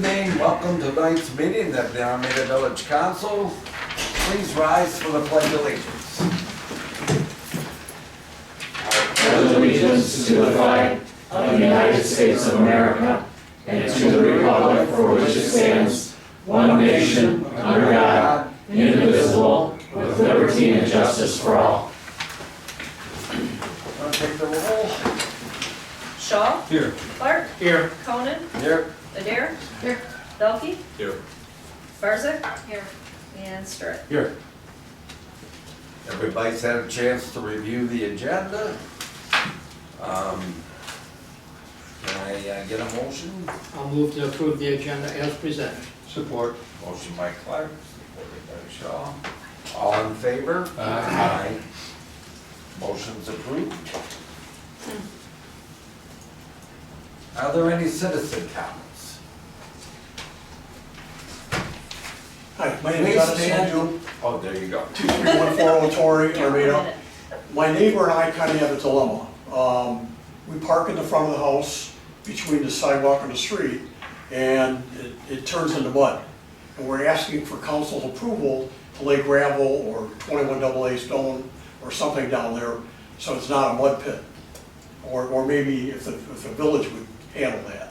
evening, welcome to tonight's meeting of the Armada Village Council. Please rise for the pledge of allegiance. Pledge allegiance to the flag of the United States of America and to the republic for which it stands, one nation, under God, indivisible, with liberty and justice for all. Want to take the roll? Shaw? Here. Clark? Here. Conan? Here. Adair? Here. Belkey? Here. Barzak? Here. And Sturt. Here. Everybody's had a chance to review the agenda. Can I get a motion? I'll move to approve the agenda as presented. Support. Motion by Clark, supported by Shaw. All in favor? Aye. Motion's approved. Are there any citizen comments? Hi, my name Please is Dennis stand. Sandu, Oh, there you go. 23140 Torrey, Armada. My neighbor and I kind of have a dilemma. We park in the front of the house between the sidewalk and the street, and it turns into mud. And we're asking for council's approval to lay gravel or 21 AA stone or something down there so it's not a mud pit. Or maybe if the village would handle that.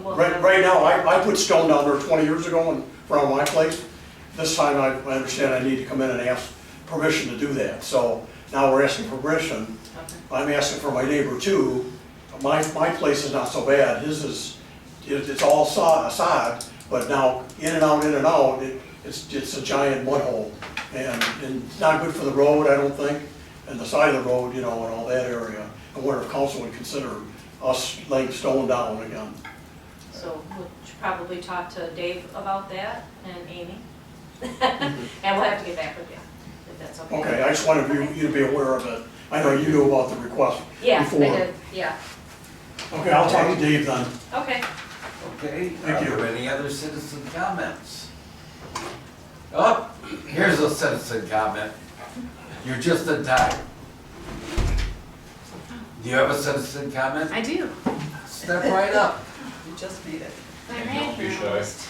Right now, I put stone down there 20 years ago in front of my place. This time I understand I need to come in and ask permission to do that. So now we're asking for permission. I'm asking for my neighbor too. My place is not so bad. His is, it's all sod, but now in and out, it's a giant mud hole. And it's not good for the road, I don't think, and the side of the road, you know, and all that area. I wonder if council would consider us laying stone down again. So we'll probably talk to Dave about that and Amy. And we'll have to get back with you, if that's okay. Okay, I just wanted you to be aware of it. I know you knew about the request Yeah, before. I did, yeah. Okay, I'll talk to Dave then. Okay. Okay, Thank you. are there any other citizen comments? Oh, here's a citizen comment. You're just in time. Do you have a citizen comment? I do. Step right up. You just made it. I'm right.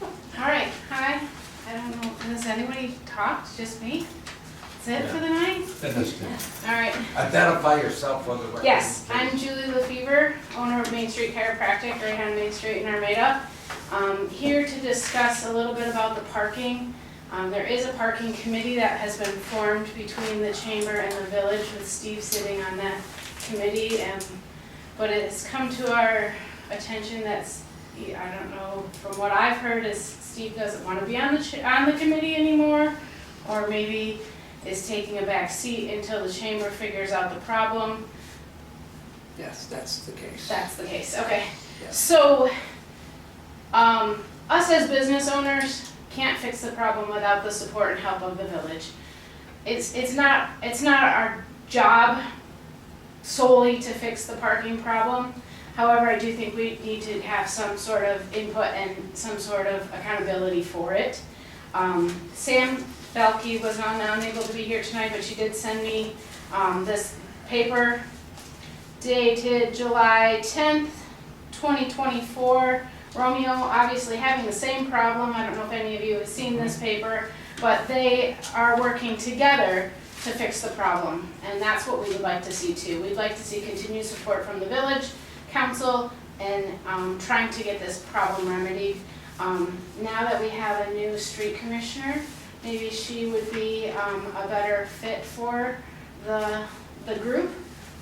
All right, hi. I don't know, has anybody talked? Just me? That's it for the night? All right. Identify yourself for the record. Yes, I'm please. Julie Lefevre, owner of Main Street Chiropractic, right on Main Street in Armada. Here to discuss a little bit about the parking. There is a parking committee that has been formed between the chamber and the village with Steve sitting on that committee. But it has come to our attention that, I don't know, from what I've heard is Steve doesn't want to be on the committee anymore, or maybe is taking a back seat until the chamber figures out the problem. Yes, that's the case. That's the case, okay. Yes. So, us as business owners can't fix the problem without the support and help of the village. It's not our job solely to fix the parking problem. However, I do think we need to have some sort of input and some sort of accountability for it. Sam Belkey was unable to be here tonight, but she did send me this paper dated July 10th, 2024. Romeo obviously having the same problem. I don't know if any of you have seen this paper, but they are working together to fix the problem. And that's what we would like to see too. We'd like to see continued support from the village council and trying to get this problem remedied. Now that we have a new street commissioner, maybe she would be a better fit for the group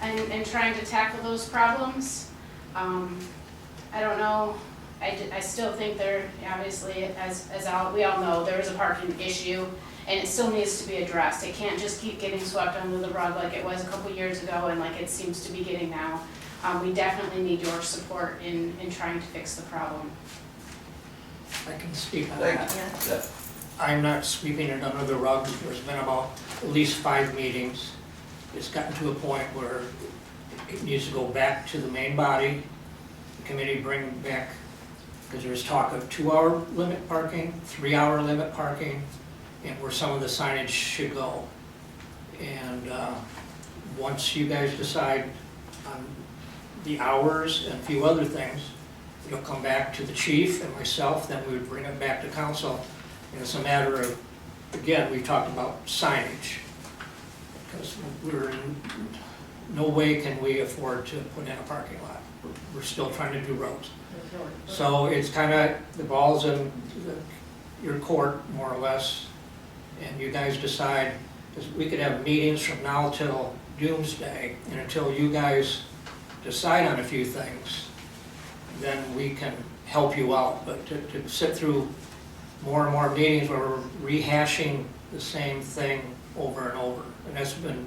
and trying to tackle those problems. I don't know. I still think there, obviously, as we all know, there is a parking issue and it still needs to be addressed. It can't just keep getting swept under the rug like it was a couple years ago and like it seems to be getting now. We definitely need your support in trying to fix the problem. I can speak on Thank that. you. Yeah. I'm not sweeping it under the rug. There's been about at least 5 meetings. It's gotten to a point where it needs to go back to the main body. The committee bring back, because there's talk of 2-hour limit parking, 3-hour limit parking, and where some of the signage should go. And once you guys decide on the hours and a few other things, it'll come back to the chief and myself, then we would bring it back to council. And it's a matter of, again, we talked about signage. Because we're in no way can we afford to put in a parking lot. We're still trying to do roads. So it's kind of, the ball's in your court, more or less, and you guys decide, because we could have meetings from now till doomsday, and until you guys decide on a few things, then we can help you out. But to sit through more and more meetings where we're rehashing the same thing over and over, and that's been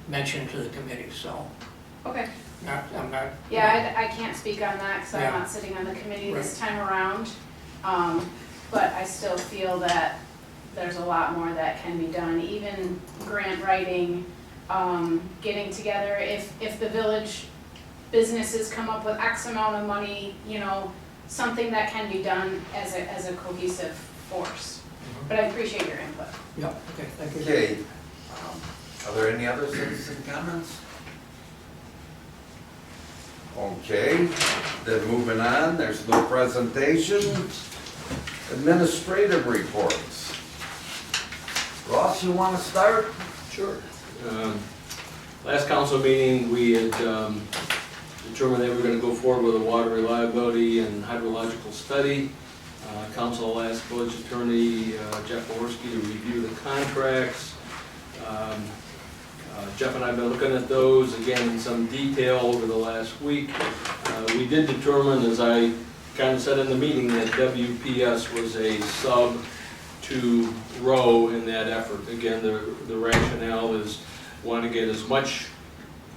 mentioned to the committee, so Okay. I'm not. Yeah, I can't speak on that because Yeah. I'm not sitting on the committee this Right. time around. But I still feel that there's a lot more that can be done, even grant writing, getting together. If the village businesses come up with X amount of money, you know, something that can be done as a cohesive force. But I appreciate your input. Yep, okay, thank you. Okay, are there any other citizen comments? Okay, then moving on, there's no presentation. Administrative reports. Ross, you want to start? Sure. Last council meeting, we had determined that we were going to go forward with a water reliability and hydrological study. Council asked village attorney Jeff Jaworski to review the contracts. Jeff and I have been looking at those again in some detail over the last week. We did determine, as I kind of said in the meeting, that WPS was a sub to row in that effort. Again, the rationale is want to get as much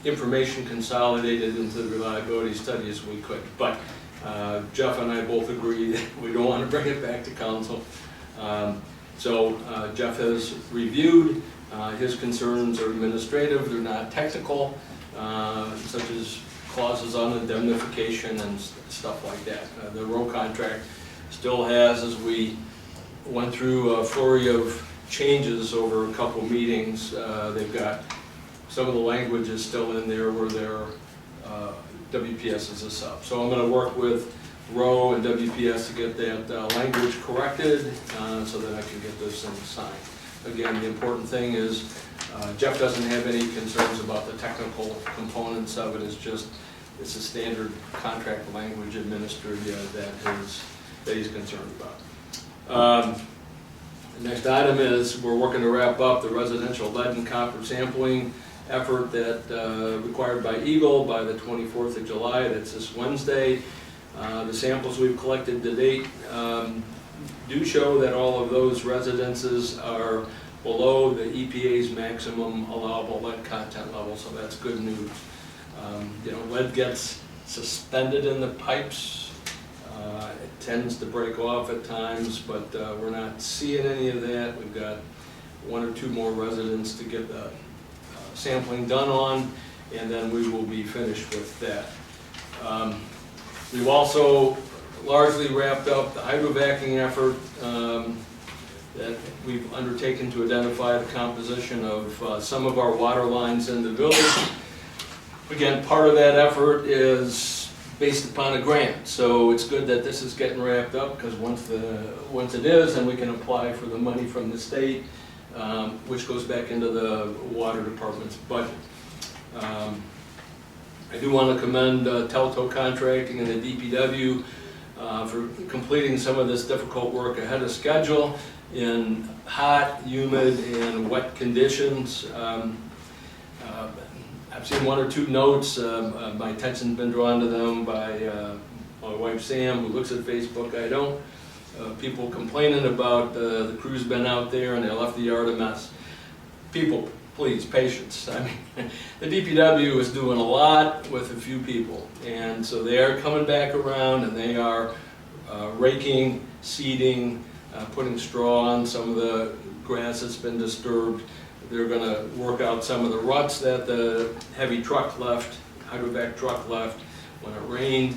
information consolidated into the reliability study as we could. But Jeff and I both agree that we don't want to bring it back to council. So Jeff has reviewed. His concerns are administrative, they're not technical, such as clauses on indemnification and stuff like that. The row contract still has, as we went through a flurry of changes over a couple meetings, they've got some of the language is still in there where their WPS is a sub. So I'm going to work with row and WPS to get that language corrected so that I can get those things signed. Again, the important thing is Jeff doesn't have any concerns about the technical components of it. It's a standard contract language administered that he's concerned about. The next item is we're working to wrap up the residential lead and copper sampling effort that required by Eagle by the 24th of July. That's this Wednesday. The samples we've collected to date do show that all of those residences are below the EPA's maximum allowable lead content level, so that's good news. You know, lead gets suspended in the pipes. It tends to break off at times, but we're not seeing any of that. We've got one or two more residents to get the sampling done on, and then we will be finished with that. We've also largely wrapped up the hydrovacing effort that we've undertaken to identify the composition of some of our water lines in the village. Again, part of that effort is based upon a grant, so it's good that this is getting wrapped up, because once it is, then we can apply for the money from the state, which goes back into the water department's budget. I do want to commend Telto Contracting and the DPW for completing some of this difficult work ahead of schedule in hot, humid, and wet conditions. I've seen one or two notes. My attention's been drawn to them by my wife Sam, who looks at Facebook. I don't. People complaining about the crew's been out there and they left the yard a mess. People, please, patience. I mean, the DPW is doing a lot with a few people, and so they are coming back around and they are raking, seeding, putting straw on some of the grass that's been disturbed. They're going to work out some of the ruts that the heavy truck left, hydrovac truck left when it rained.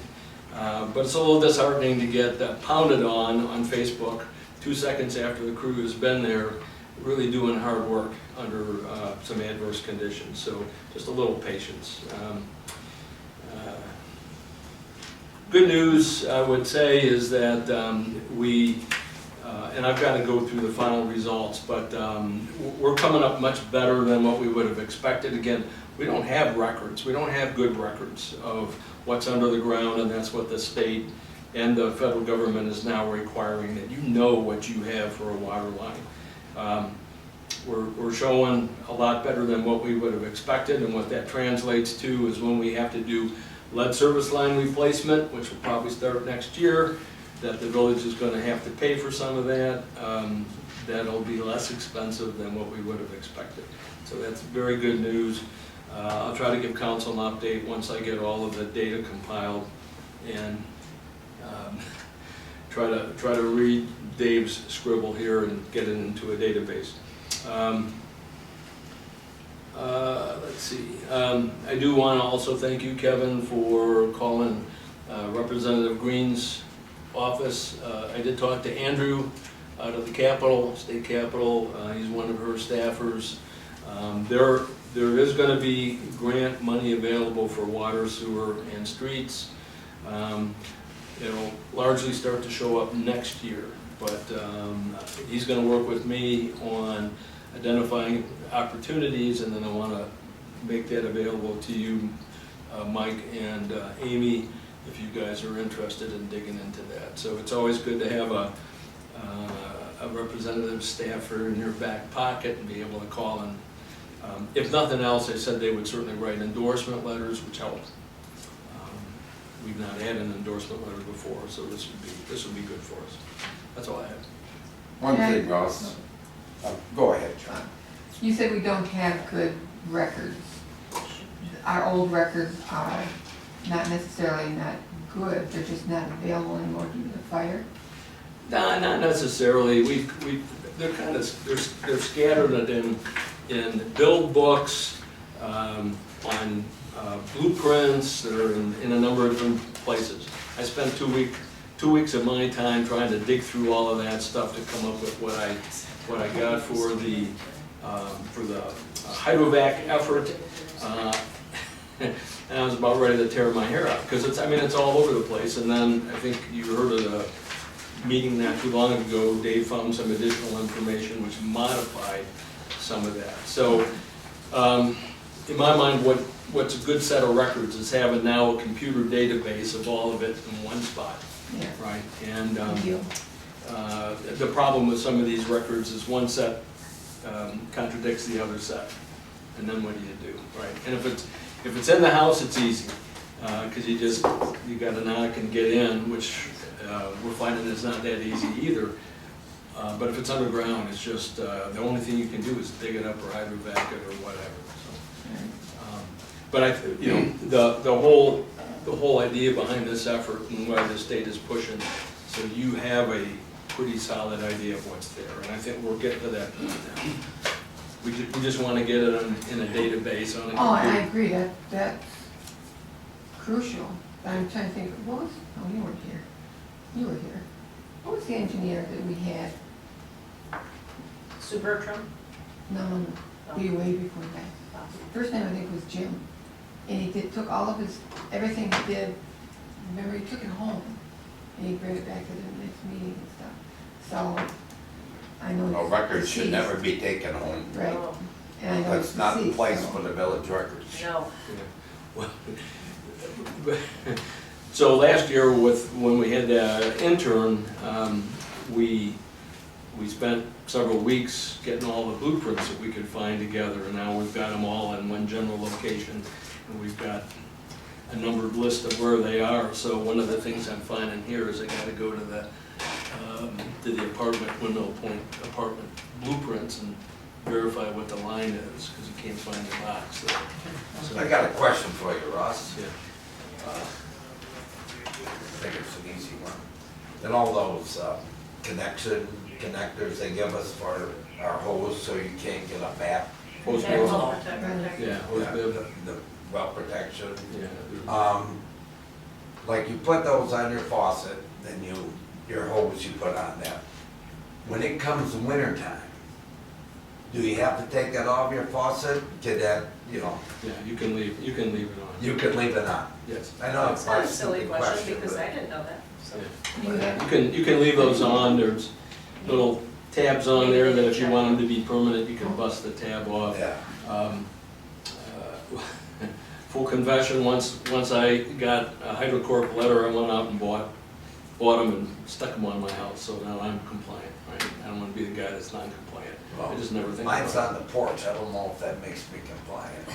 But it's a little disheartening to get pounded on Facebook 2 seconds after the crew has been there really doing hard work under some adverse conditions, so just a little patience. Good news, I would say, is that and I've got to go through the final results, but we're coming up much better than what we would have expected. Again, we don't have records. We don't have good records of what's under the ground, and that's what the state and the federal government is now requiring, that you know what you have for a water line. We're showing a lot better than what we would have expected, and what that translates to is when we have to do lead service line replacement, which will probably start next year, that the village is going to have to pay for some of that. That'll be less expensive than what we would have expected. So that's very good news. I'll try to give council an update once I get all of the data compiled, and try to read Dave's scribble here and get it into a database. Let's see. I do want to also thank you, Kevin, for calling Representative Green's office. I did talk to Andrew out of the Capitol, state Capitol. He's one of her staffers. There is going to be grant money available for water, sewer, and streets. It'll largely start to show up next year, but he's going to work with me on identifying opportunities, and then I want to make that available to you, Mike and Amy, if you guys are interested in digging into that. So it's always good to have a representative staffer in your back pocket and be able to call and, if nothing else, they said they would certainly write endorsement letters, which helps. We've not had an endorsement letter before, so this would be good for us. That's all I have. One thing, Ross. Go ahead, John. You said we don't have good records. Our old records are not necessarily not good, they're just not available anymore due to the fire? No, not necessarily. They're kind of, they're scattered in build books, on blueprints that are in a number of different places. I spent 2 weeks of my time trying to dig through all of that stuff to come up with what I got for the hydrovac effort. And I was about ready to tear my hair out, because it's all over the place. And then I think you heard of the meeting not too long ago, Dave found some additional information which modified some of that. So in my mind, what's a good set of records is having now a computer database of all of it in one spot, Yeah. right? And Thank you. the problem with some of these records is one set contradicts the other set, and then what do you do, right? And if it's in the house, it's easy, because you got to knock and get in, which we're finding is not that easy either. But if it's underground, it's just the only thing you can do is dig it up or hydrovac it or whatever. So, but the whole idea behind this effort and why the state is pushing, so you have a pretty solid idea of what's there, and I think we're getting to that point now. We just want to get it in a database on a computer. Oh, I agree, that's crucial. I'm trying to think, what was, oh, you weren't here. You were here. What was the engineer that we had? Sue Bertram? No, way before that. First name I think was Jim. And he took all of his, everything he did, remember, he took it home. And he'd bring it back to the next meeting and stuff. So, I know. No, he's records should deceased. never be taken home. Right. Oh, And I know That's he's not the deceased, place so- for the village records. no. Yeah. Well, so last year when we had the intern, we spent several weeks getting all the blueprints that we could find together, and now we've got them all in one general location, and we've got a numbered list of where they are. So one of the things I'm finding here is I got to go to the apartment, Windmill Point apartment blueprints and verify what the line is, because you can't find the box there. So, I got a question for you, Ross. yeah. I think it's an easy one. Then all those connectors they give us for our hose, so you can't get a bat. Hose That bill. whole protect- Yeah, hose Yeah, bill. the well protection. Yeah. Like you put those on your faucet, then your hose you put on that. When it comes winter time, Do you have to take that off your faucet? Can that, you know, Yeah, you can leave it on. you can leave it on? Yes. I know It's not a silly stupid question because but- I didn't know that, so. Yeah. You have- You can leave those on, there's little tabs on there that if you want them to be permanent, you can bust the tab off. Yeah. Full confession, once I got a hydrocorp letter, I went out and bought them and stuck them on my house, so now I'm compliant, right? I don't wanna be the guy that's non-compliant, I just never think about it. Mine's on the porch, I don't know if that makes me compliant.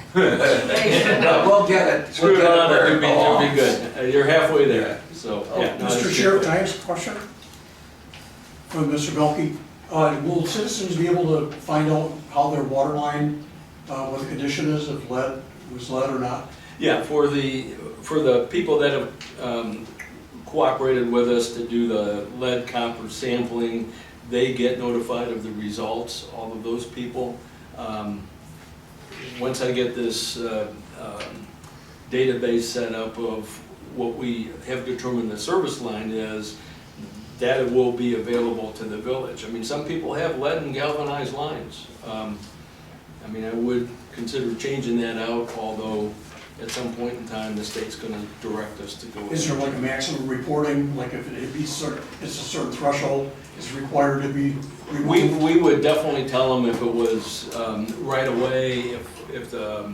No, we'll get it. Screw it on, where it'll be belongs. good, you're halfway there, so, yeah. no, Mr. it's Sheriff, good. can I ask a question? From Mr. Belkey, will citizens be able to find out how their water line, what the condition is, if was lead or not? Yeah, for the people that have cooperated with us to do the lead copper sampling, they get notified of the results, all of those people. Once I get this database set up of what we have determined the service line is, that it will be available to the village. I mean, some people have lead and galvanized lines. I mean, I would consider changing that out, although at some point in time, the state's gonna direct us to go. Is there like a maximum reporting, like if it beats it's a certain threshold, is required to be removed? We would definitely tell them if it was right away, if the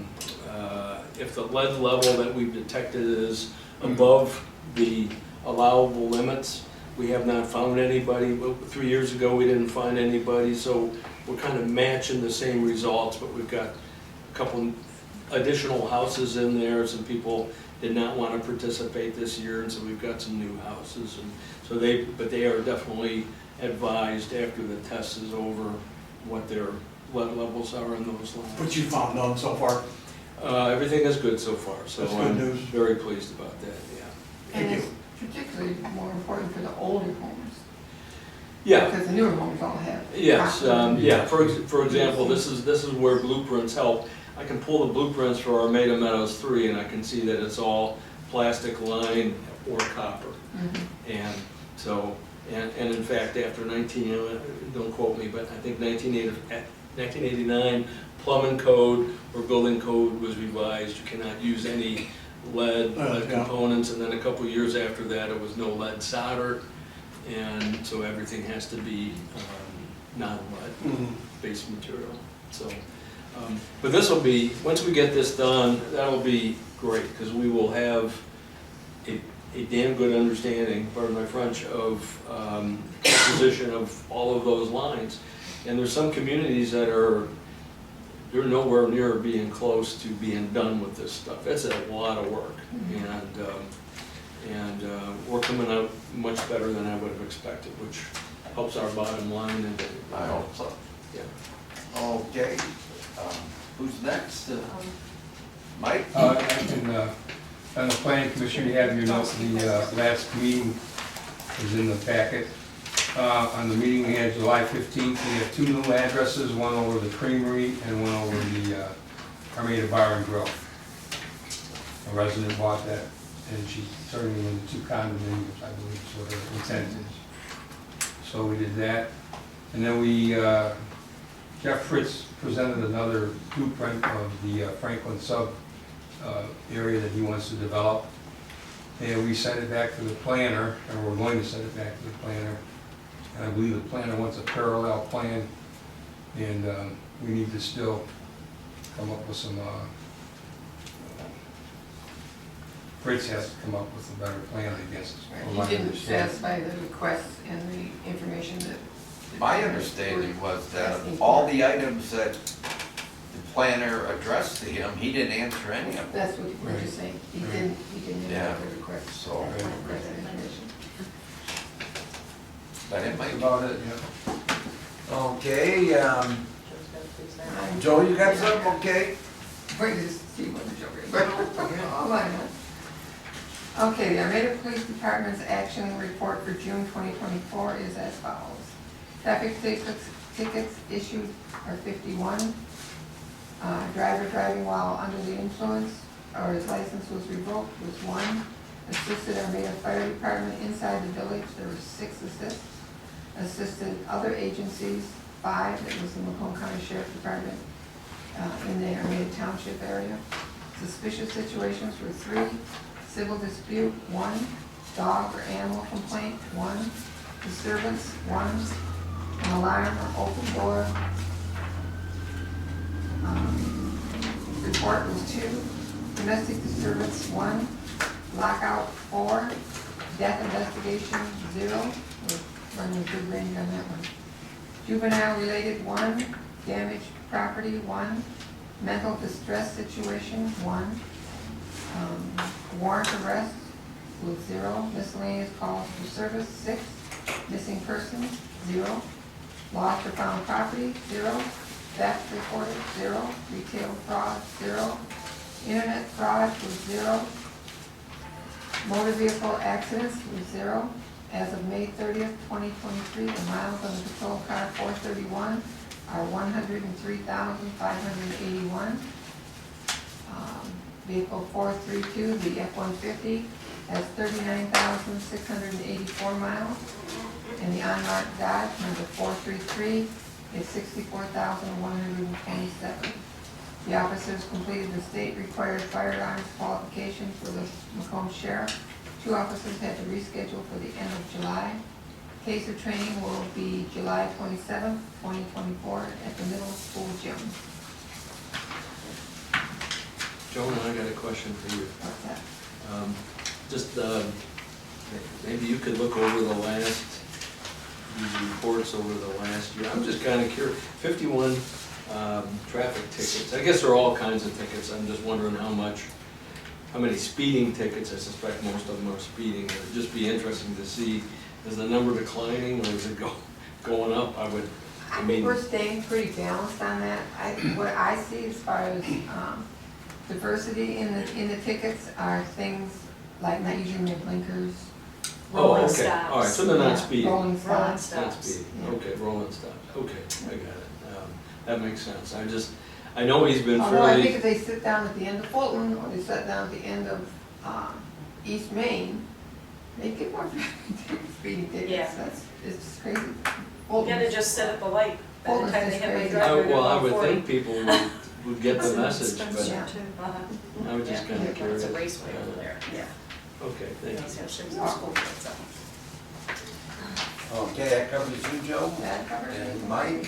lead level that we've detected is above the allowable limits. We have not found anybody. 3 years ago, we didn't find anybody, so we're kind of matching the same results, but we've got a couple additional houses in there. Some people did not want to participate this year, and so we've got some new houses. And so but they are definitely advised after the test is over what their lead levels are in those lines. But you found none so far? Everything is good so far, so That's good I'm news. very pleased about that, yeah. And Thank it's particularly more important for the older homes, Yeah, because the newer homes all have. yes, copper. yeah, for example, this is where blueprints help. I can pull the blueprints for Armada Meadows 3 and I can see that it's all plastic line or copper. Mhm. And so, and in fact, after don't quote me, but I think 1989 plumbing code or building code was revised. You cannot use any lead Yeah. components, and then a couple of years after that, it was no lead solder. And so everything has to be non-lead Mhm. based material, so. But this will be, once we get this done, that'll be great, because we will have a damn good understanding, pardon my French, of composition of all of those lines. And there's some communities that they're nowhere near being close to being done with this stuff. It's a lot of work, and we're coming out much better than I would have expected, which helps our bottom line. And I hope so. Yeah. Okay, who's next? Mike? I can, on the planning commission, you have your notes, the last meeting is in the packet. On the meeting we had July 15th, we have 2 new addresses, one over the Creamery and one over the Armada Bar and Grill. A resident bought that, and she turned them into 2 condominiums, I believe, is what her intent is. So we did that, and then Jeff Fritz presented another blueprint of the Franklin sub area that he wants to develop. And we sent it back to the planner, or we're going to send it back to the planner. And I believe the planner wants a parallel plan, and we need to still come up with some, Fritz has to come up with a better plan, I guess. is Right, my he didn't understanding. satisfy the requests and the information that. My understanding was that of all the items that the planner addressed to him, he didn't answer any of them. That's what we're just saying, he didn't Yeah. have the request. So- Request that information. But it That's might, about it, yeah. okay, Joe, you got something, okay? Wait, just see what the joke is. Hold on a minute. Okay, the Armada Police Department's action report for June 2024 is as follows. Traffic tickets issued are 51. Driver driving while under the influence or his license was revoked was 1. Assisted Armada Fire Department inside the village, there were 6 assists. Assisted other agencies, 5, that was the Macomb County Sheriff Department in the Armada Township area. Suspicious situations were 3, civil dispute 1, dog or animal complaint 1, disturbance 1, an alarm or open door report was 2, domestic disturbance 1, lockout 4, death investigation 0, we're running a good range on that one. Juvenile related 1, damaged property 1, mental distress situation 1, warrant arrest with 0, miscellaneous calls for service 6, missing persons 0, lost or found property 0, theft reported 0, retail fraud 0, internet fraud was 0, motor vehicle accidents was 0. As of May 30th, 2023, the miles on the patrol car 431 are 103,581. Vehicle 432, the F-150, has 39,684 miles. And the unmarked Dodge, number 433, is 64,127. The officers completed the state-required firearms qualification for the Macomb Sheriff. 2 officers had to reschedule for the end of July. Case of training will be July 27th, 2024 at the middle school gym. Joan, I got a question for you. What's that? Maybe you could look over the last, these reports over the last year. I'm just kind of curious. 51 traffic tickets. I guess there are all kinds of tickets. I'm just wondering how many speeding tickets. I suspect most of them are speeding. It would just be interesting to see, is the number declining or is it going up? I think we're staying pretty balanced on that. What I see as far as diversity in the tickets are things like not using their blinkers. Rolling okay. stops. All right, so they're not speeding. Rolling Rolling stops. Not stops. speeding. Yeah. Okay, rolling stops. Okay, I got it. That makes sense. I know he's been Although I think fairly, if they sit down at the end of Fulton or they sit down at the end of East Main, they get more speeding tickets. Yeah. It's just crazy. You Fulton. gotta just sit at the light by the Fulton's time they just hit my crazy. driveway. well, I to would 40. think people would get the message, but Yeah. I was just kind of curious. It's a raceway over there, yeah. Okay, They thank also you. have some school kids, so. Okay, that covers you, Joe, That covers it. and Mike.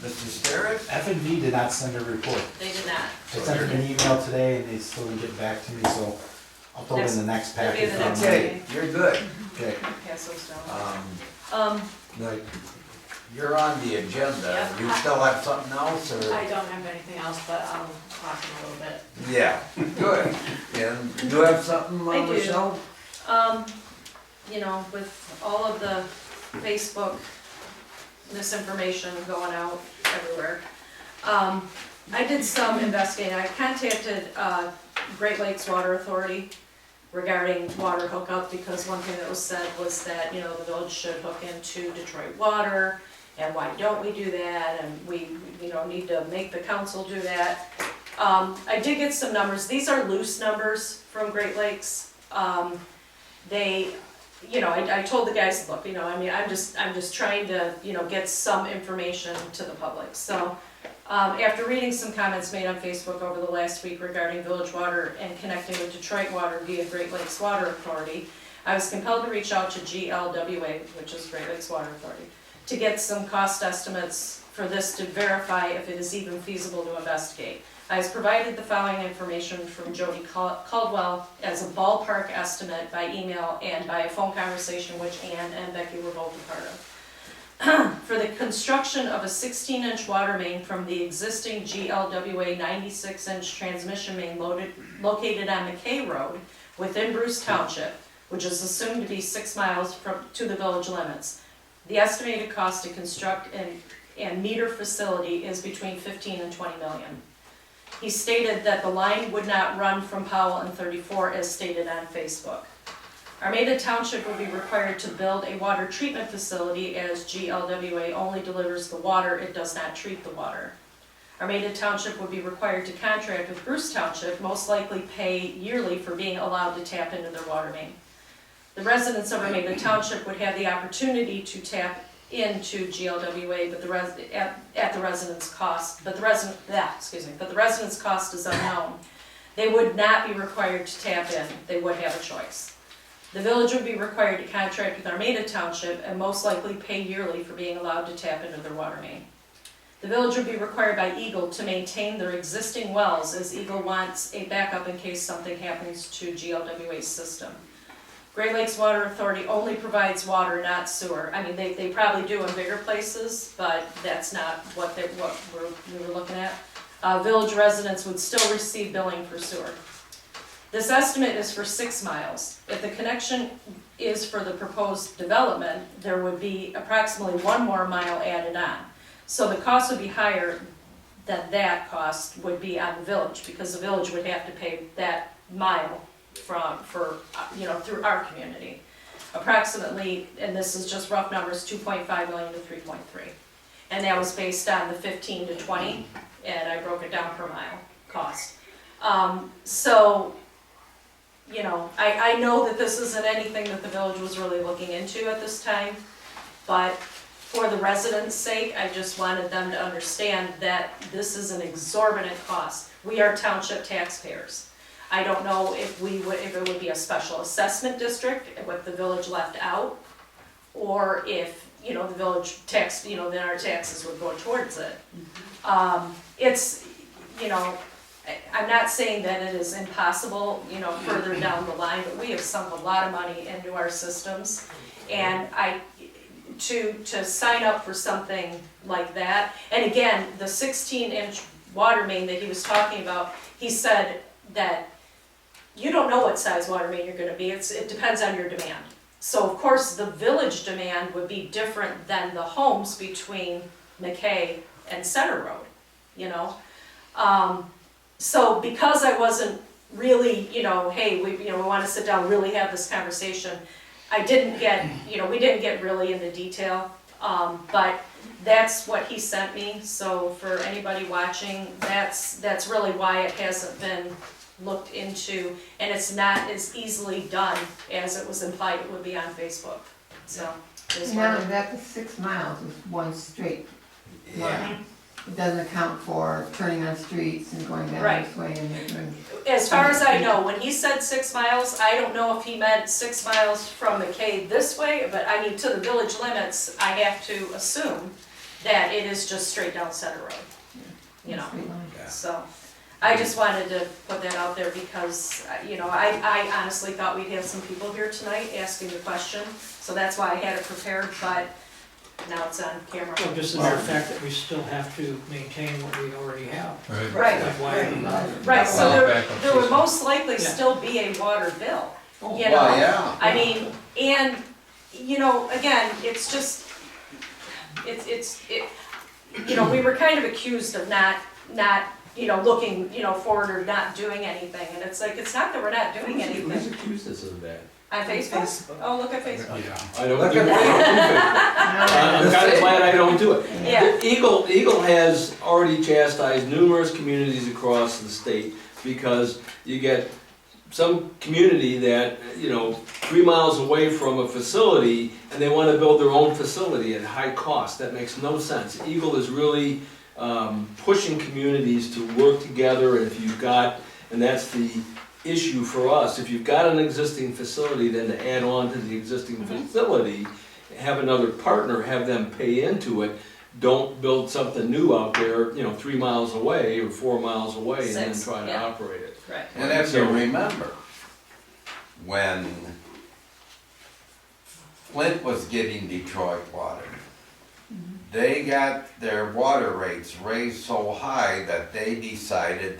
Mr. Sterrett? F&B did not send a report. They did not. I sent them an email today and they still didn't get back to me, so I'll put it in the next It'll be packet. the next from- Okay, you're good. Okay. Pass those down. Like, you're on the agenda. Yep. You still have something else, or? I don't have anything else, but I'll talk in a little bit. Yeah, good. And you have something, I do. Michelle? You know, with all of the Facebook misinformation going out everywhere, I did some investigating. I contacted Great Lakes Water Authority regarding water hookup, because one thing that was said was that, you know, the village should hook into Detroit Water, and why don't we do that, and we, you know, need to make the council do that. I did get some numbers. These are loose numbers from Great Lakes. They, you know, I told the guys, look, you know, I mean, I'm just trying to, you know, get some information to the public. So, after reading some comments made on Facebook over the last week regarding village water and connecting with Detroit Water via Great Lakes Water Authority, I was compelled to reach out to GLWA, which is Great Lakes Water Authority, to get some cost estimates for this to verify if it is even feasible to investigate. I was provided the following information from Jody Caldwell as a ballpark estimate by email and by a phone conversation which Ann and Becky were both a part of. For the construction of a 16-inch water main from the existing GLWA 96-inch transmission main located on McKay Road within Bruce Township, which is assumed to be 6 miles to the village limits. The estimated cost to construct and meter facility is between 15 and 20 million. He stated that the line would not run from Powell and 34 as stated on Facebook. Armada Township will be required to build a water treatment facility as GLWA only delivers the water, it does not treat the water. Armada Township would be required to contract with Bruce Township, most likely pay yearly for being allowed to tap into their water main. The residents of Armada Township would have the opportunity to tap into GLWA, but at the resident's cost, but the resident's cost is unknown. They would not be required to tap in, they would have a choice. The village would be required to contract with Armada Township and most likely pay yearly for being allowed to tap into their water main. The village would be required by Eagle to maintain their existing wells, as Eagle wants a backup in case something happens to GLWA's system. Great Lakes Water Authority only provides water, not sewer. I mean, they probably do in bigger places, but that's not what we were looking at. Village residents would still receive billing for sewer. This estimate is for 6 miles. If the connection is for the proposed development, there would be approximately 1 more mile added on. So the cost would be higher than that cost would be on the village, because the village would have to pay that mile for through our community. Approximately, and this is just rough numbers, 2.5 million to 3.3. And that was based on the 15 to 20, and I broke it down per mile cost. I know that this isn't anything that the village was really looking into at this time, but for the residents' sake, I just wanted them to understand that this is an exorbitant cost. We are township taxpayers. I don't know if it would be a special assessment district, what the village left out, or if, the village tax, then our taxes would go towards it. I'm not saying that it is impossible, further down the line, but we have sunk a lot of money into our systems. And to sign up for something like that, and again, the 16-inch water main that he was talking about, he said that you don't know what size water main you're gonna be, it depends on your demand. So of course, the village demand would be different than the homes between McKay and Center Road, So because I wasn't really, hey, we wanna sit down, really have this conversation, we didn't get really into detail, but that's what he sent me. So for anybody watching, that's really why it hasn't been looked into, and it's not as easily done as it was implied it would be on Facebook. So there's Now one. that the 6 miles is one straight line. Yeah. It doesn't account for turning on streets and going down Right. this way and doing. As far as I know, when he said 6 miles, I don't know if he meant 6 miles from McKay this way, but I mean, to the village limits, I have to assume that it is just straight down Center Road, straight line. So I just wanted to put that out there because, I honestly thought we'd have some people here tonight asking the question, so that's why I had it prepared, but now it's on camera. Well, just the mere fact that we still have to maintain what we already have. Right, Like why- right, so Well, there backup would system. most likely Yeah. still be a water bill. Oh, You know, well, yeah. I mean, and, again, it's just, we were kind of accused of not, looking, forward or not doing anything, and it's like, it's not that we're not doing Who's anything. accused us of that? On Facebook? Oh, look at Facebook. I don't Look do at it. that. I'm kind of glad I don't do it. Yeah. Eagle has already chastised numerous communities across the state because you get some community that, 3 miles away from a facility and they want to build their own facility at high cost. That makes no sense. Eagle is really pushing communities to work together, and if you've got, and that's the issue for us, if you've got an existing facility, then to add on to the existing facility, have another partner, have them pay into it. Don't build something new out there, 3 miles away or 4 miles away and then 6, try to yeah. operate it. Right. And if you remember, when Flint was getting Detroit water, they got their water rates raised so high that they decided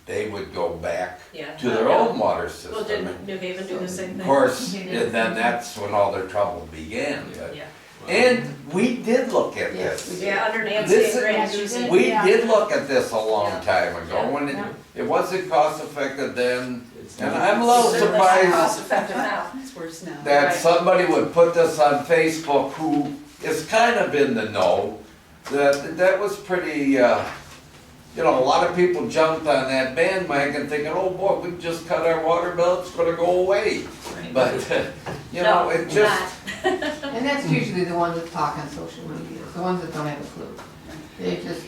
they would go back Yeah. to their own water Well, system. didn't New Haven do the same Of thing? course, and then that's when all their trouble began. But- Yeah. And we did look at Yes, this. we Yeah, under Nancy This and is- Grant. Yes, you did. We Yeah. did look at this a long Yeah. time ago, Yeah. when Yeah. it wasn't cost effective then, It's and not- I'm a little Certainly not surprised cost effective now. It's worse now. that Right. somebody would put this on Facebook who is kind of in the know, that was pretty, a lot of people jumped on that bandwagon thinking, oh boy, we just cut our water bill, it's gonna go away. Right. But, No, it just, And And that's usually the ones that talk on social media, the ones that don't have a clue. They just,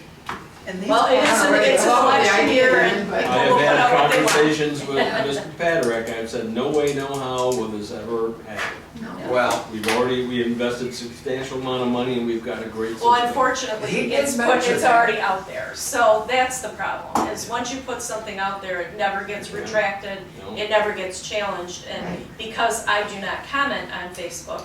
Well, it's an election year and But- I people will have put out had what they want. conversations with Mr. Patrick, I've said, no way, no how will this ever happen. no. Well, We invested substantial amount of money and we've got a great system. Well, unfortunately, He did it's mention it's that. already out there, so that's the problem, is once you put something out there, it never gets retracted, No. it never gets challenged, and Right. because I do not comment on Facebook,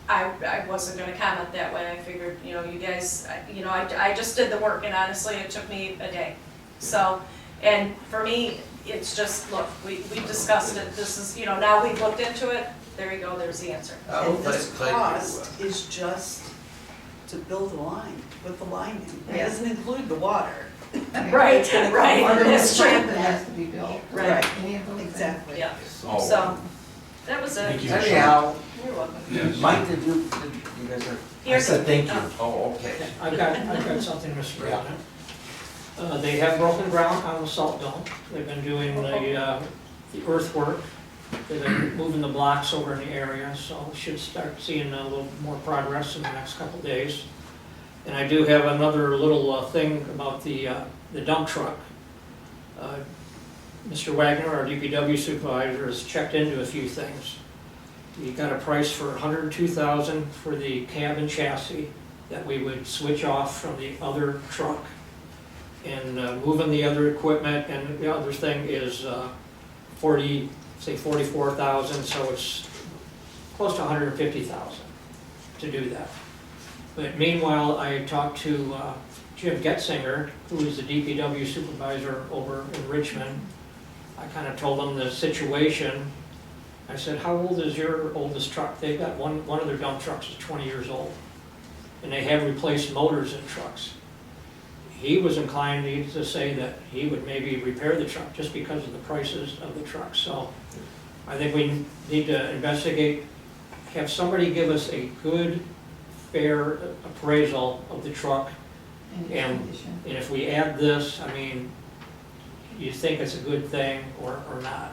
I wasn't gonna comment that way, I figured, you know, you guys, I just did the work, and honestly, it took me a day. So, and for me, it's just, look, we discussed it, this is, now we've looked into it, there you go, there's the answer. And this thank you. cost is just to build a line, put the line in. It Yeah. doesn't include the water. Right, It's gonna right, come under that's the true. Plant that has to be built. Right. Any of those things. Exactly. Yeah, so, so, that was it. Thank you. anyhow, You're welcome. Yes. Mike, did you guys are, I Here's said thank you. oh, okay. I've got something, Mr. President. They have broken ground on the salt dome. They've been doing the earthwork. They've been moving the blocks over in the area, so we should start seeing a little more progress in the next couple days. And I do have another little thing about the dump truck. Mr. Wagner, our DPW supervisor, has checked into a few things. He got a price for $102,000 for the cab and chassis that we would switch off from the other truck. And moving the other equipment, and the other thing is $44,000, so it's close to $150,000 to do that. But meanwhile, I talked to Jim Getzinger, who is the DPW supervisor over in Richmond. I kind of told him the situation. I said, how old is your oldest truck? They've got one of their dump trucks is 20 years old. And they have replaced motors in trucks. He was inclined to say that he would maybe repair the truck just because of the prices of the truck. So I think we need to investigate, have somebody give us a good, fair appraisal of the truck. And And- condition. And if we add this, I mean, you think it's a good thing or not?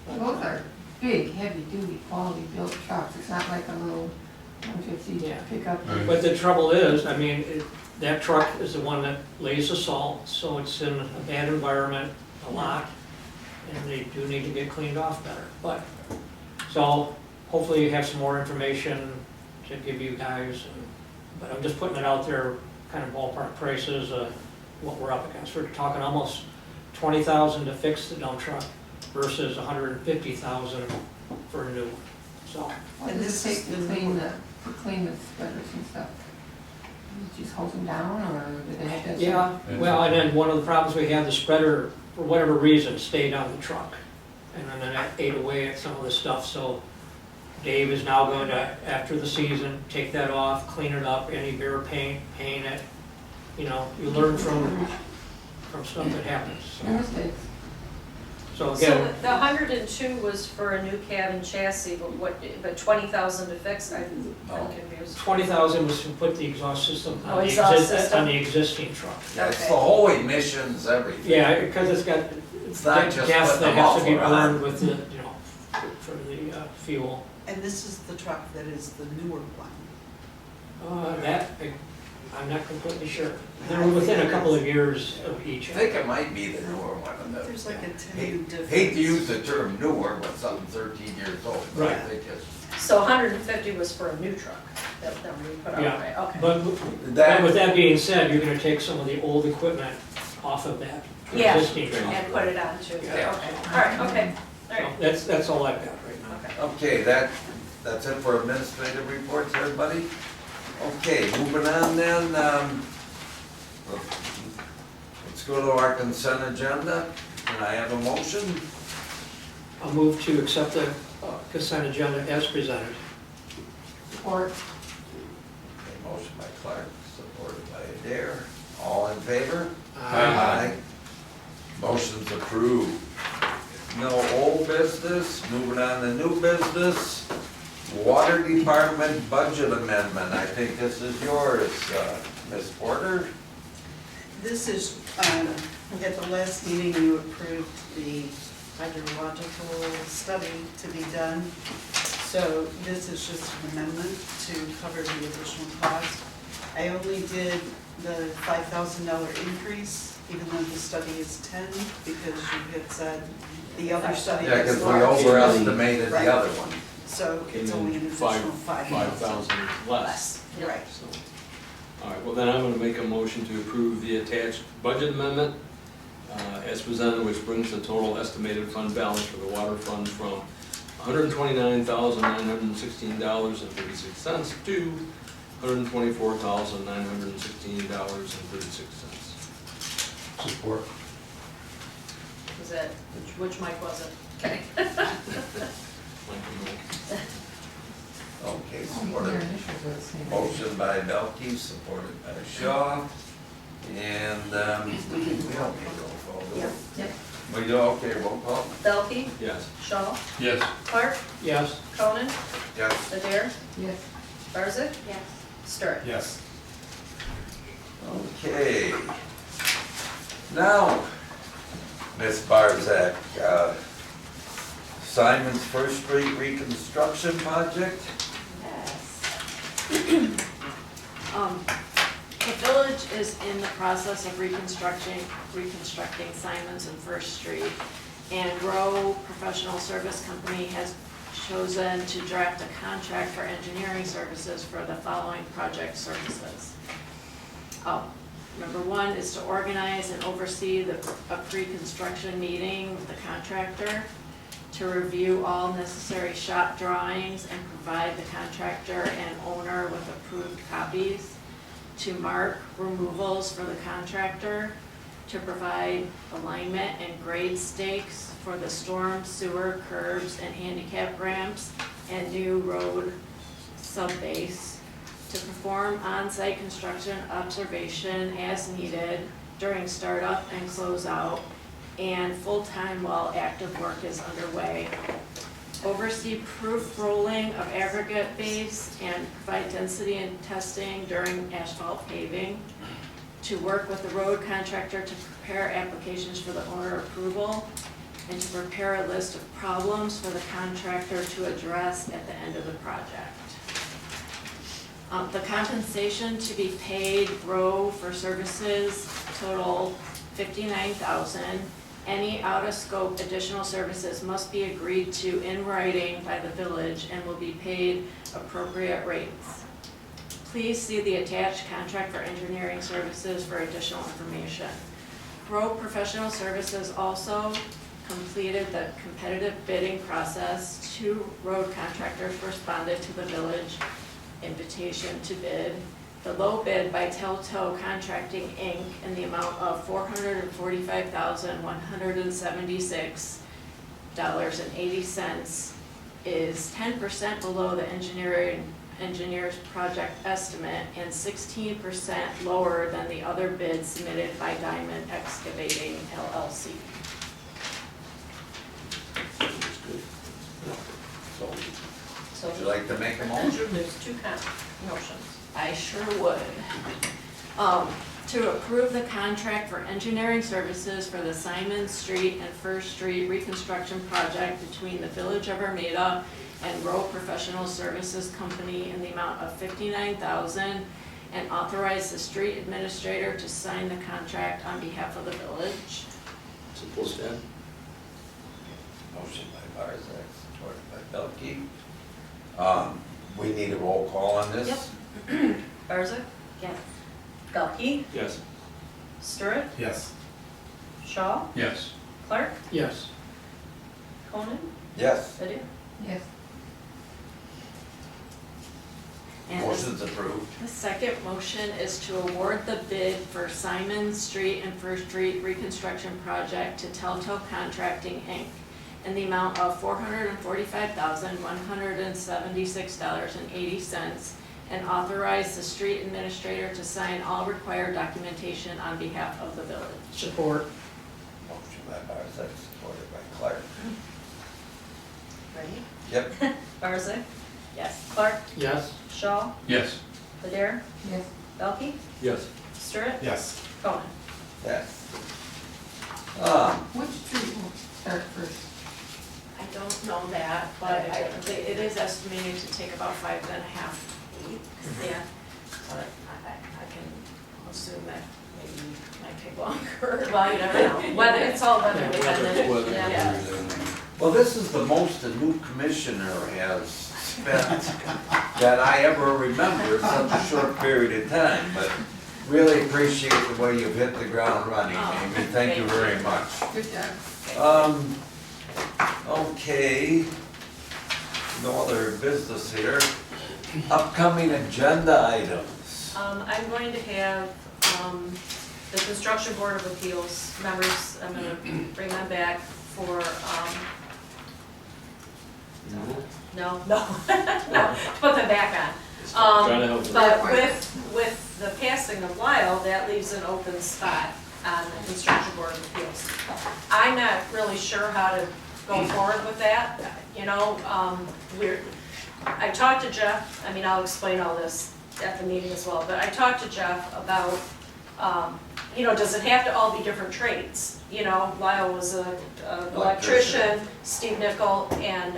Those are big, heavy-duty, quality-built trucks. It's not like a little 150 Yeah. pickup. Right. But the trouble is, I mean, that truck is the one that lays the salt, so it's in a bad environment a lot, and they do need to get cleaned off better. But, so hopefully you have some more information to give you guys, but I'm just putting it out there, kind of ballpark prices, what we're up against. We're talking almost $20,000 to fix the dump truck versus $150,000 for a new one, so. What And does this it is take the to clean newer- the spreaders and stuff? You just hose them down, or do they have to? Yeah, well, and then one of the problems we had, the spreader, for whatever reason, stayed on the truck. And then that ate away at some of the stuff, so Dave is now going to, after the season, take that off, clean it up, any bare paint, paint it. You know, you learn from stuff that happens. No mistakes. So So again, the 102 was for a new cab and chassis, but 20,000 to fix, I'm confused. 20,000 was to put the exhaust system Oh, on exhaust system. on the existing truck. That's Okay. the whole emissions, everything. Yeah, because it's got It's not just gas putting that them has to be off or on. burned with the, you know, for the fuel. And this is the truck that is the newer one. I'm not completely sure. They're within a couple of years of each. I think it might be the newer one. and the- There's like a 10 Hate difference. hate to use the term newer when something's 13 years old. but I Right. think it's, So 150 was for a new truck that we put out, Yeah. right? Okay. But with that being said, you're gonna take some of the old equipment off of that Yeah, existing truck. and put it on too. Yeah. Okay, all right, okay, all So right, that's all I've got right now. okay. okay, that's it for administrative reports, everybody? Okay, moving on then, let's go to our consent agenda. Can I have a motion? I'll move to accept the consent agenda as presented. Or A motion by Clark, supported by Adair. All in favor? Aye. Motion's approved. No old business, moving on to new business. Water Department budget amendment, I think this is yours, Ms. Porter. This is, at the last meeting, you approved the hydrological study to be done. So this is just an amendment to cover the additional cost. I only did the $5,000 increase, even though the study is 10, because you had said the other study Yeah, was because we large. overestimated Right. the other one. So Came it's in only an additional 5,000 less. Right. So, all right, well then I'm gonna make a motion to approve the attached budget amendment as presented, which brings the total estimated fund balance for the water fund from $129,916.36 to $124,916.36. Support. Was it, which mic was it? Okay. Okay, Their supported. initials are the same. Motion by Belkey, supported by Shaw. And, we don't need roll call, do we? Yep. Yep. We do, okay, roll call? Belkey, Yes. Shaw, Yes. Clark, Yes. Cronin, Yes. Adair, Yes. Barzick, Yes. Sturt. Yes. Okay. Now, Ms. Barzak, Simon's First Street reconstruction project? Yes. The village is in the process of reconstructing Simon's and First Street. And Rowe Professional Service Company has chosen to draft a contract for engineering services for the following project services. Number one is to organize and oversee a pre-construction meeting with the contractor, to review all necessary shop drawings and provide the contractor and owner with approved copies, to mark removals for the contractor, to provide alignment and grade stakes for the storm sewer curbs and handicap ramps and new road subbase, to perform on-site construction observation as needed during startup and closeout, and full-time while active work is underway. Oversee proof rolling of aggregate base and provide density and testing during asphalt paving. To work with the road contractor to prepare applications for the owner approval, and to prepare a list of problems for the contractor to address at the end of the project. The compensation to be paid Rowe for services total $59,000. Any out-of-scope additional services must be agreed to in writing by the village and will be paid appropriate rates. Please see the attached contract for engineering services for additional information. Rowe Professional Services also completed the competitive bidding process. 2 road contractors responded to the village invitation to bid. The low bid by Telto Contracting, Inc. in the amount of $445,176.80 is 10% below the engineer's project estimate and 16% lower than the other bid submitted by Diamond Excavating LLC. So, would you like to make a motion? There's 2 motions. I sure would. To approve the contract for engineering services for the Simon Street and First Street reconstruction project between the Village of Armada and Rowe Professional Services Company in the amount of $59,000, and authorize the street administrator to sign the contract on behalf of the village. Support that. Motion by Barzak, supported by Belkey. We need a roll call on this? Yep. Barzick, Yes. Belkey, Yes. Sturt, Yes. Shaw, Yes. Clark, Yes. Cronin, Yes. Adair. Yes. And Motion's approved. the second motion is to award the bid for Simon Street and First Street reconstruction project to Telto Contracting, Inc. in the amount of $445,176.80, and authorize the street administrator to sign all required documentation on behalf of the village. Support. Motion by Barzak, supported by Clark. Ready? Yep. Barzick, Yes. Clark, Yes. Shaw, Yes. Adair, Yes. Belkey, Yes. Sturt, Yes. Cronin. Yes. Which street will start first? I don't know that, but it is estimated to take about 5.5 weeks. Yeah. But I can assume that maybe it might take longer. Well, you never know. Weather, it's all weather dependent. Weather, Yeah. Well, this is the most a new commissioner has spent that I ever remember in such a short period of time, but really appreciate the way you've hit the ground running, Amy, thank you very much. Good job. Okay, no other business here. Upcoming agenda items. I'm going to have, the Construction Board of Appeals members, I'm gonna bring them back for, no, no, to put them back on. Trying to help you. But with the passing of Lyle, that leaves an open spot on the Construction Board of Appeals. I'm not really sure how to go forward with that, you know, I talked to Jeff, I mean, I'll explain all this at the meeting as well, but I talked to Jeff about, you know, does it have to all be different trades? You know, Lyle was a electrician, Steve Nickel and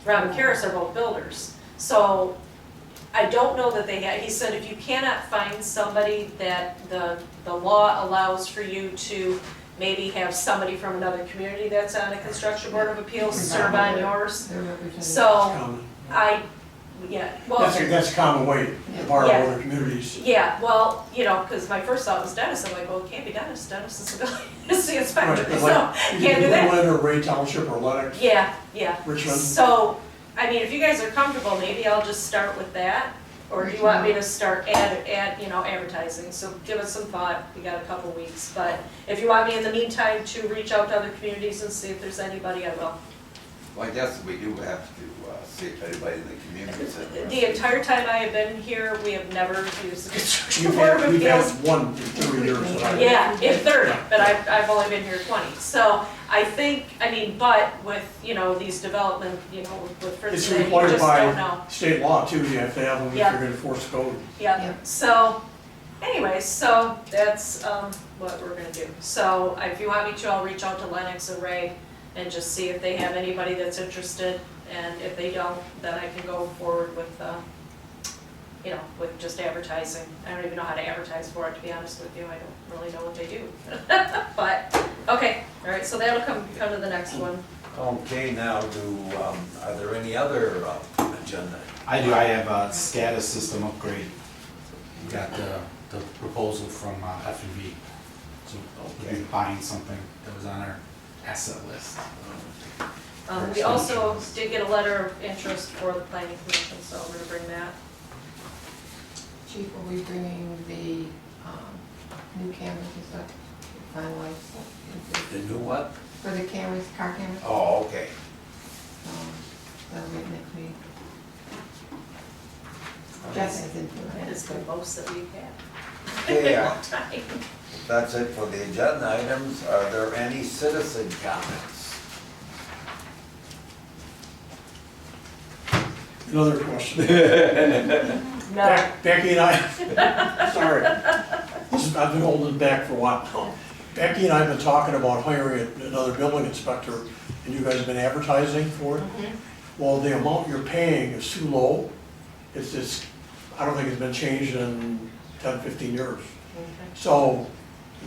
Robin Karras are both builders. So I don't know that they have, he said if you cannot find somebody that the law allows for you to maybe have somebody from another community that's on a Construction Board of Appeals serve on yours. They're represented. So Common. That's a common way to borrow Yeah. other communities. Yeah, well, you know, because my first thought was Dennis, I'm like, well, it can't be Dennis, Dennis is the inspector, Right, but so, like, can't do that. Woodland or Ray Township or Lennox, Yeah, yeah. Richmond. So, I mean, if you guys are comfortable, maybe I'll just start with that, or do you want me to start advertising? So give us some thought, we got a couple weeks, but if you want me in the meantime to reach out to other communities and see if there's anybody, I will. Well, I guess we do have to see if anybody in the community is interested. The entire time I have been here, we have never used the Construction Board of We've had Appeals. one in 30 years that I. Yeah, in 30, but I've only been here 20. So I think, I mean, but with, you know, these development, you know, with Fritz, It's you required just don't by know. state law too, you have to have them if Yeah. you're gonna enforce code. Yeah, Yeah. so, anyways, so that's what we're gonna do. So if you want me to, I'll reach out to Lennox and Ray and just see if they have anybody that's interested. And if they don't, then I can go forward with, you know, with just advertising. I don't even know how to advertise for it, to be honest with you. I don't really know what they do. But, okay, all right, so that'll come to the next one. Okay, now are there any other agenda? I do, I have a SCADA system upgrade. We got the proposal from F&B. So we'll be buying something that was on our asset list. We also did get a letter of interest for the planning commission, so we're gonna bring that. Chief, are we bringing the new cameras and stuff, finalized stuff? The new what? For the cameras, car cameras? Oh, okay. That'll be next meeting. Jess has input. That is the most that we've had Okay, in a long time. that's it for the agenda items. Are there any citizen comments? Another question. No, Becky and I, sorry, I've been holding back for a while now. Becky and I have been talking about hiring another building inspector, and you guys have been advertising for it. Well, the amount you're paying is too low. It's, I don't think it's been changed in 10, 15 years. So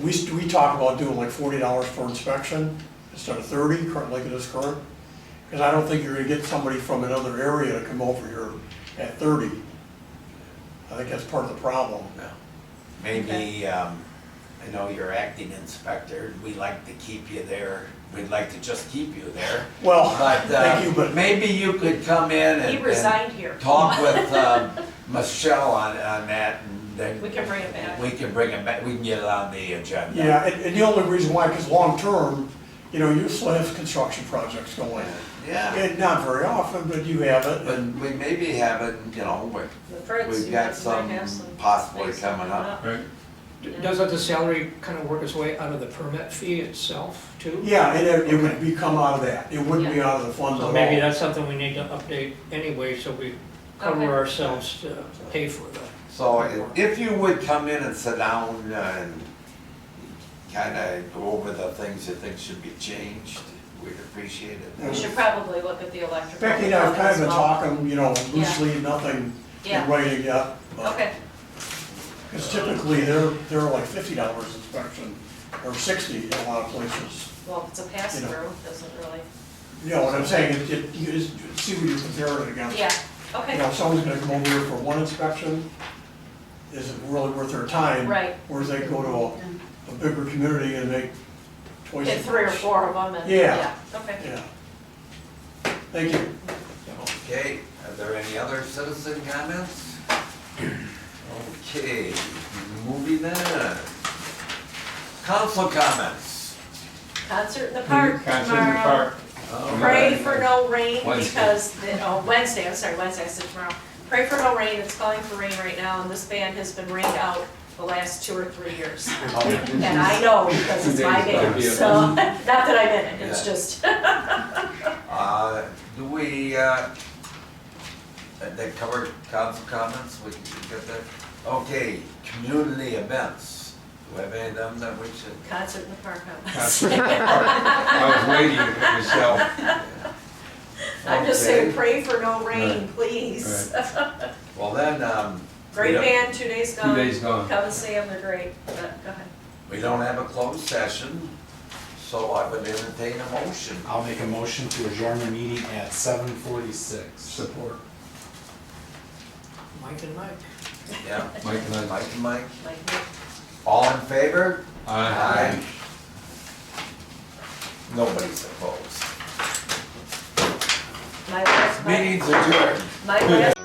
we talk about doing like $40 for inspection instead of 30, like it is current. Because I don't think you're gonna get somebody from another area to come over here at 30. I think that's part of the problem. Maybe, I know you're acting inspector, we'd like to keep you there, we'd like to just keep you there. Well, But thank you, but maybe you could come in he and resigned here. talk with Michelle on that, and then We can bring it back. we can bring it back, we can get it on the agenda. yeah, and the only reason why, because long-term, you know, you still have construction projects going. Yeah, And not very often, but you have it, but and we maybe haven't, you know, The Fritz, we've you got might some have some possibly things coming up. Right. Doesn't the salary kind of work its way out of the permit fee itself too? yeah, it would be come out of that. It wouldn't be out of the funds at So all. maybe that's something we need to update anyway, so we Okay. cover ourselves to pay for the. So if you would come in and sit down and kind of go over the things you think should be changed. we'd appreciate it. We should probably look at the electrical. Becky and I have kind of as been well. talking, you know, loosely, nothing in Yeah, writing yet. okay, Because typically, they're like $50 inspection, or 60 in a lot of places. well, if it's a pass-through, it doesn't really, You know what I'm saying, you just see what you're comparing it against. yeah, You okay, know, if someone's gonna come over here for one inspection, is it really worth their time? right. Whereas they go to a bigger community and make twice Get as 3 or much. 4 of them and, Yeah. yeah, okay. Yeah. Thank you. Okay, are there any other citizen comments? Okay, moving on. Council comments. Concert in the park Concert in the tomorrow. park. Pray for no rain Wednesday. because, Wednesday, I'm sorry, Wednesday, I said tomorrow. Pray for no rain, it's calling for rain right now, and this band has been rained out the last 2 or 3 years. And I know because it's my band, so, not that I'm in it, it's Yeah. just, Do we, they covered council comments, we can get that? Okay, community events, do we have any of them that we should? concert in the park, Concert in the park. I was waiting, Michelle. I'm just Okay. saying, pray for no rain, please. Well then, Great we don't- band, 2 days 2 gone. days gone. Come and see them, they're great, but, go ahead. we don't have a closed session, so I would entertain a motion. I'll make a motion to adjourn the meeting at 7:46. Support. Mike and Mike. Yeah, Mike and I. Mike and Mike, Like, all in favor? Aye. Nobody's opposed. my last, Meeting's adjourned. my last